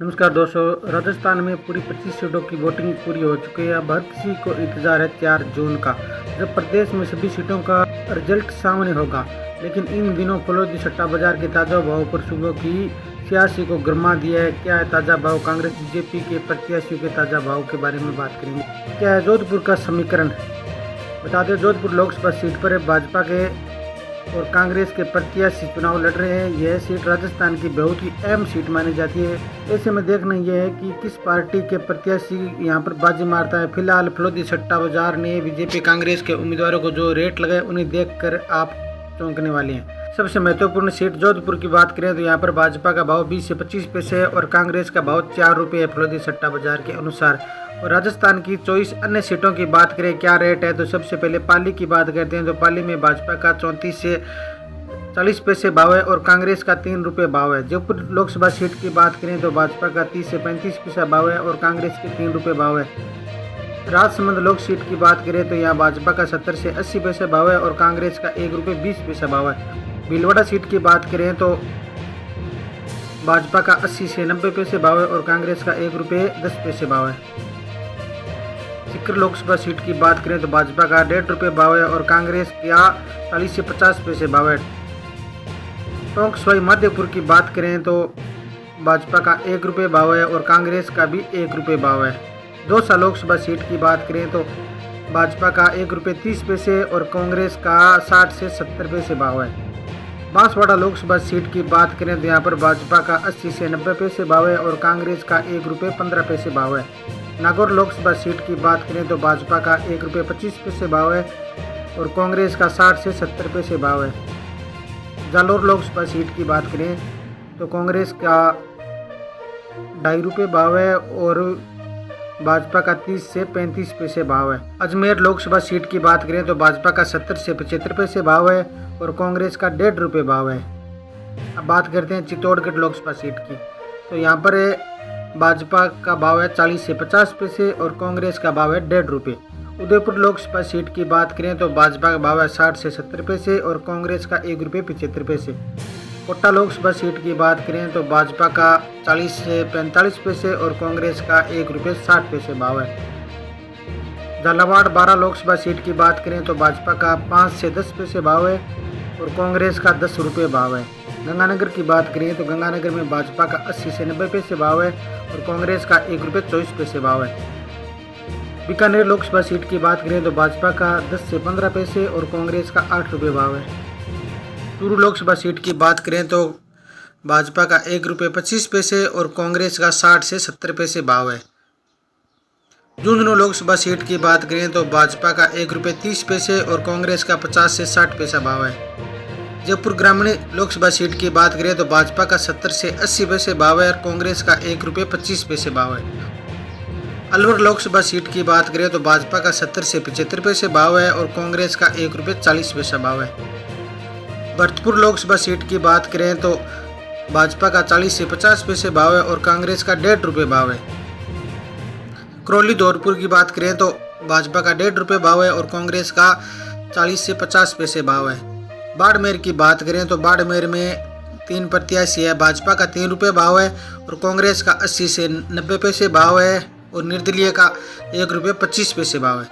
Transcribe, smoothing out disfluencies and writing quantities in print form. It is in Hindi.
नमस्कार दोस्तों, राजस्थान में पूरी 25 सीटों की वोटिंग पूरी हो चुकी है। अब हर किसी को इंतजार है 4 जून का, जब प्रदेश में सभी सीटों का रिजल्ट सामने होगा। लेकिन इन दिनों फलौदी सट्टा बाजार के ताज़ा भाव पर सुबह की सियासी को गरमा दिया है। क्या है ताज़ा भाव? कांग्रेस बीजेपी के प्रत्याशियों के ताज़ा भाव के बारे में बात करेंगे। क्या है जोधपुर का समीकरण? बता दें, जोधपुर लोकसभा सीट पर भाजपा के और कांग्रेस के प्रत्याशी चुनाव लड़ रहे हैं। यह सीट राजस्थान की बहुत ही अहम सीट मानी जाती है। ऐसे में देखना यह है कि किस पार्टी के प्रत्याशी यहां पर बाजी मारता है। फिलहाल फलौदी सट्टा बाजार ने बीजेपी कांग्रेस के उम्मीदवारों को जो रेट लगाए, उन्हें देखकर आप चौंकने वाले हैं। सबसे महत्वपूर्ण सीट जोधपुर की बात करें तो यहाँ पर भाजपा का भाव 20 से 25 पैसे है और कांग्रेस का भाव 4 रुपये है फलौदी सट्टा बाजार के अनुसार। और राजस्थान की 24 अन्य सीटों की बात करें क्या रेट है, तो सबसे पहले पाली की बात करते हैं। तो पाली में भाजपा का 34 से 40 पैसे भाव है और कांग्रेस का 3 रुपये भाव है। जयपुर लोकसभा सीट की बात करें तो भाजपा का 30 से 35 पैसा भाव है और कांग्रेस के 3 रुपये भाव है। राजसमंद लोक सीट की बात करें तो यहाँ भाजपा का 70 से 80 पैसे भाव है और कांग्रेस का 1 रुपये 20 पैसा भाव है। भीलवाड़ा सीट की बात करें तो भाजपा का 80 से 90 पैसे भाव है और कांग्रेस का 1 रुपये 10 पैसे भाव है। सीकर लोकसभा सीट की बात करें तो भाजपा का 1.5 रुपये भाव है और कांग्रेस का 40 से 50 पैसे भाव है। टोंक सवाई माधोपुर की बात करें तो भाजपा का 1 रुपये भाव है और कांग्रेस का भी 1 रुपये भाव है। दौसा लोकसभा सीट की बात करें तो भाजपा का 1 रुपये 30 पैसे और कांग्रेस का 60 से 70 पैसे भाव है। बांसवाड़ा लोकसभा सीट की बात करें तो यहाँ पर भाजपा का 80 से 90 पैसे भाव है और कांग्रेस का 1 रुपये 15 पैसे भाव है। नागौर लोकसभा सीट की बात करें तो भाजपा का 1 रुपये 25 पैसे भाव है और कांग्रेस का 60 से 70 पैसे भाव है। जालोर लोकसभा सीट की बात करें तो कांग्रेस का 2.5 रुपये भाव है और भाजपा का 30 से 35 पैसे भाव है। अजमेर लोकसभा सीट की बात करें तो भाजपा का 70 से 75 पैसे भाव है और कांग्रेस का 1.5 रुपये भाव है। अब बात करते हैं चित्तौड़गढ़ लोकसभा सीट की, तो यहाँ पर भाजपा का भाव है 40 से 50 पैसे और कांग्रेस का भाव है 1.5 रुपये। उदयपुर लोकसभा सीट की बात करें तो भाजपा का भाव है 60 से 70 पैसे और कांग्रेस का 1 रुपये 75 पैसे। कोटा लोकसभा सीट की बात करें तो भाजपा का 40 से 45 पैसे और कांग्रेस का 1 रुपये 60 पैसे भाव है। झालावाड़ 12 लोकसभा सीट की बात करें तो भाजपा का 5 से 10 पैसे भाव है और कांग्रेस का 10 रुपये भाव है। गंगानगर की बात करें तो गंगानगर में भाजपा का 80 से 90 पैसे भाव है और कांग्रेस का 1 रुपये 24 पैसे भाव है। बीकानेर लोकसभा सीट की बात करें तो भाजपा का 10 से 15 पैसे और कांग्रेस का 8 रुपये भाव है। चूरू लोकसभा सीट की बात करें तो भाजपा का 1 रुपये 25 पैसे और कांग्रेस का 60 से 70 पैसे भाव है। झुंझुनू लोकसभा सीट की बात करें तो भाजपा का 1 रुपये 30 पैसे और कांग्रेस का 50 से 60 पैसा भाव है। जयपुर ग्रामीण लोकसभा सीट की बात करें तो भाजपा का 70 से 80 पैसे भाव है और कांग्रेस का 1 रुपये 25 पैसे भाव है। अलवर लोकसभा सीट की बात करें तो भाजपा का 70 से 75 पैसे भाव है और कांग्रेस का 1 रुपये 40 पैसा भाव है। भरतपुर लोकसभा सीट की बात करें तो भाजपा का 40 से 50 पैसे भाव है और कांग्रेस का 1.5 रुपये भाव है। करौली धौलपुर की बात करें तो भाजपा का 1.5 रुपये भाव है और कांग्रेस का 40 से 50 पैसे भाव है। बाड़मेर की बात करें तो बाड़मेर में 3 प्रत्याशी है। भाजपा का 3 रुपये भाव है और कांग्रेस का 80 से 90 पैसे भाव है और निर्दलीय का 1 रुपये 25 पैसे भाव है।